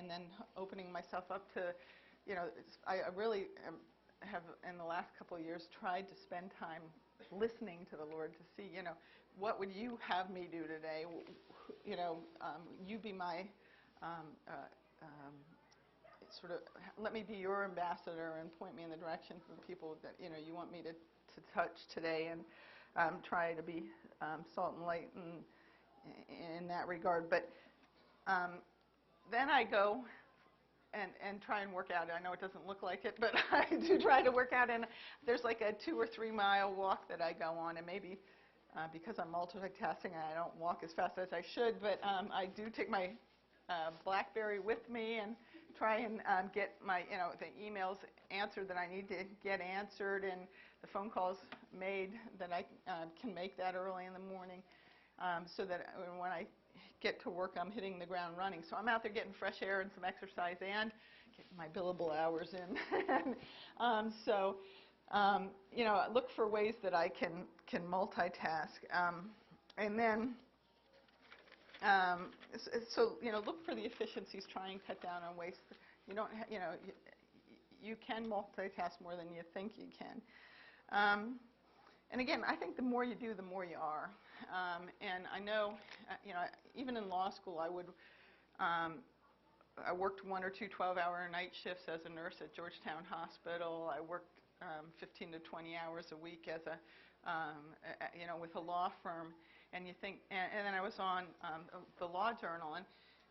and then opening myself up to, I really have in the last couple of years tried to spend time listening to the Lord to see, what would you have me do today? You be my sort of, let me be your ambassador and point me in the direction for the people that, you want me to touch today, and try to be salt and light in that regard. But then I go and try and work out. I know it doesn't look like it, but I do try to work out. And there's like a 2 or 3 mile walk that I go on, and maybe because I'm multitasking, I don't walk as fast as I should, but I do take my BlackBerry with me and try and get my, the emails answered that I need to get answered, and the phone calls made that I can make that early in the morning, so that when I get to work, I'm hitting the ground running. So I'm out there getting fresh air and some exercise and getting my billable hours in. Look for ways that I can multitask, and then. Look for the efficiencies. Try and cut down on waste. You don't, you can multitask more than you think you can. And again, I think the more you do, the more you are. And I know, even in law school, I worked 1 or 2 12-hour night shifts as a nurse at Georgetown Hospital. I worked 15 to 20 hours a week as with a law firm. And you think, and then I was on the Law Journal, and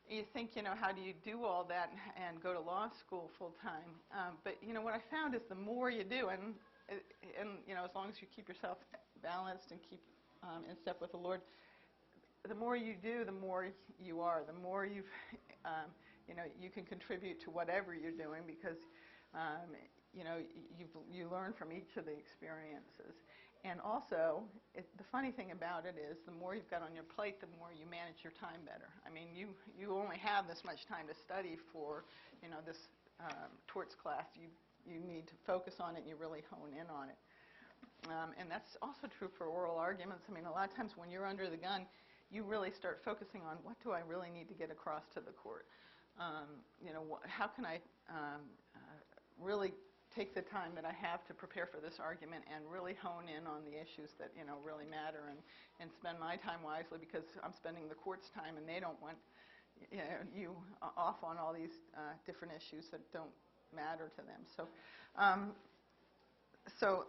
you think, how do you do all that and go to law school full time? But what I found is the more you do, and as long as you keep yourself balanced and keep in step with the Lord, the more you do, the more you are. The more you can contribute to whatever you're doing, because you learn from each of the experiences. And also, the funny thing about it is, the more you've got on your plate, the more you manage your time better. I mean, you only have this much time to study for, this torts class. You need to focus on it, and you really hone in on it. And that's also true for oral arguments. I mean, a lot of times when you're under the gun, you really start focusing on, what do I really need to get across to the court? How can I really take the time that I have to prepare for this argument and really hone in on the issues that really matter, and spend my time wisely, because I'm spending the court's time, and they don't want you off on all these different issues that don't matter to them. So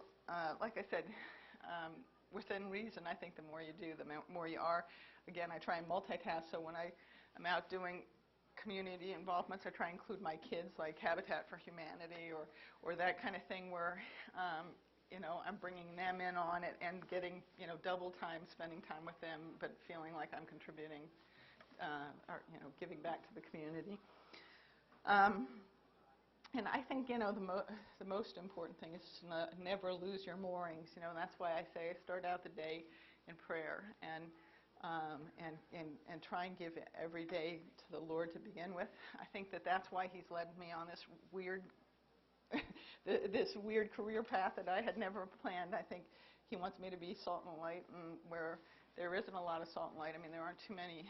like I said, within reason, I think the more you do, the more you are. Again, I try and multitask. So when I'm out doing community involvements, I try and include my kids, like Habitat for Humanity or that kind of thing, where I'm bringing them in on it and getting double time, spending time with them, but feeling like I'm contributing or giving back to the community. And I think the most important thing is to never lose your moorings. And that's why I say I start out the day in prayer and try and give every day to the Lord to begin with. I think that's why He's led me on this weird career path that I had never planned. I think He wants me to be salt and light, and where there isn't a lot of salt and light. I mean, there aren't too many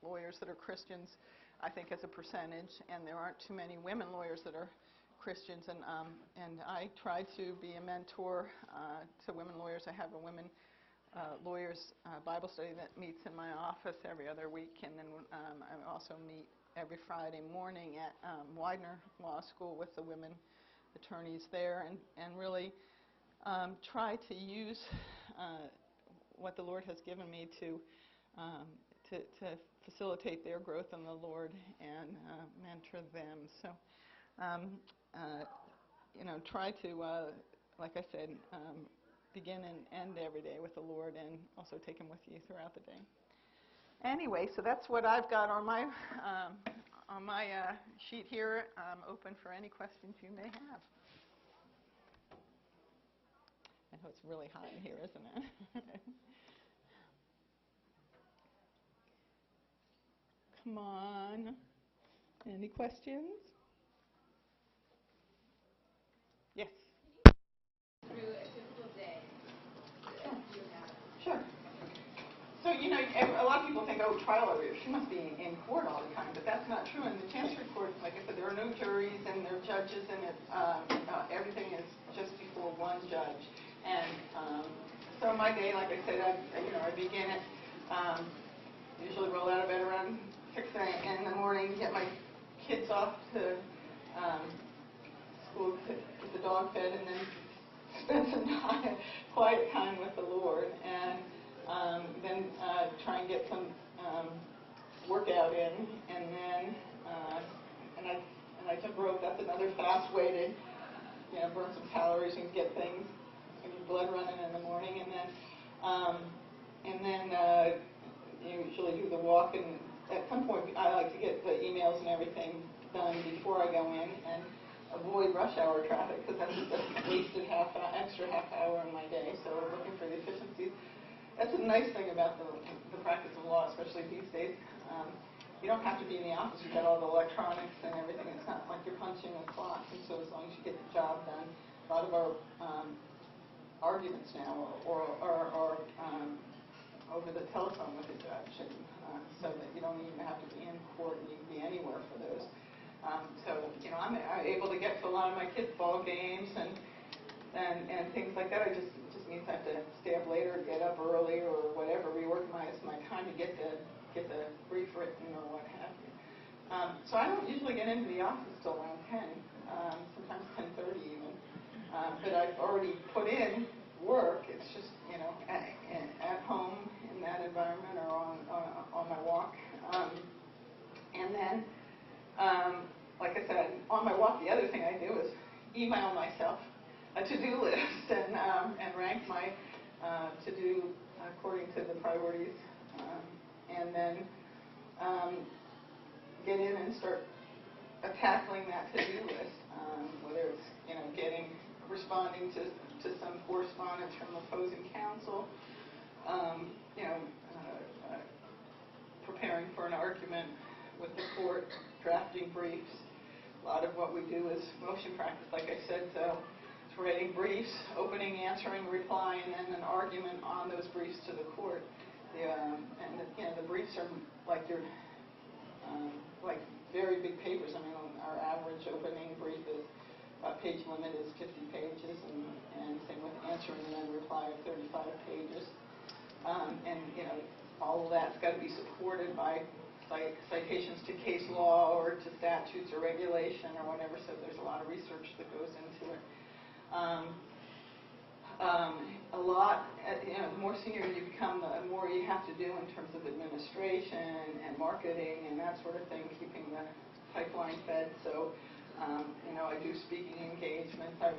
lawyers that are Christians, I think, as a percentage, and there aren't too many women lawyers that are Christians. And I try to be a mentor to women lawyers. I have a women lawyers Bible study that meets in my office every other week, and then I also meet every Friday morning at Widener Law School with the women attorneys there, and really try to use what the Lord has given me to facilitate their growth in the Lord and mentor them. So, try to, like I said, begin and end every day with the Lord, and also take Him with you throughout the day. Anyway, so that's what I've got on my sheet here. I'm open for any questions you may have. I know it's really hot in here, isn't it? Come on. Any questions? Yes. Through a typical day, do you have? Sure. So, a lot of people think, oh, trial lawyer, she must be in court all the time, but that's not true in judges, and everything is just before one judge. And so my day, like I said, I begin at usually roll out of bed around 6 in the morning, get my kids off to school, get the dog fed, and then spend some time, quiet time with the Lord, and then try and get some workout in, and then and I took rope. That's another fast way to burn some calories and get things, blood running in the morning, and then usually do the walk. And at some point, I like to get the emails and everything done before I go in and avoid rush hour traffic, because that's just a wasted extra half hour in my day. So we're looking for the efficiencies. That's a nice thing about the practice of law, especially these days. You don't have to be in the office. You've got all the electronics and everything. It's not like you're punching a clock. And so as long as you get the job done, a lot of our arguments now or over the telephone with the judge, and, so that you don't even have to be in court, and you can be anywhere for those. So I'm able to get to a lot of my kids' ball games and things like that. It just means I have to stay up later, get up early, or whatever, reorganize my time to get the brief written or what have you. So I don't usually get into the office till around 10, sometimes 10:30 even. But I've already put in work. It's just at home in that environment or on my walk. And then, like I said, on my walk, the other thing I do is email myself a to-do list and rank my to-do according to the priorities, and then get in and start tackling that to-do list, whether it's responding to some correspondence from opposing counsel, preparing for an argument with the court, drafting briefs. A lot of what we do is motion practice, like I said, so it's writing briefs, opening, answering, reply, and then an argument on those briefs to the court. The briefs are like like very big papers. I mean, our average opening brief page limit is 50 pages, and same with answering and then reply of 35 pages. All of that's got to be supported by citations to case law or to statutes or regulation or whatever, so there's a lot of research that goes into it. A lot, the more senior you become, the more you have to do in terms of administration and marketing and that sort of thing, keeping the pipeline fed. So, I do speaking engagements. I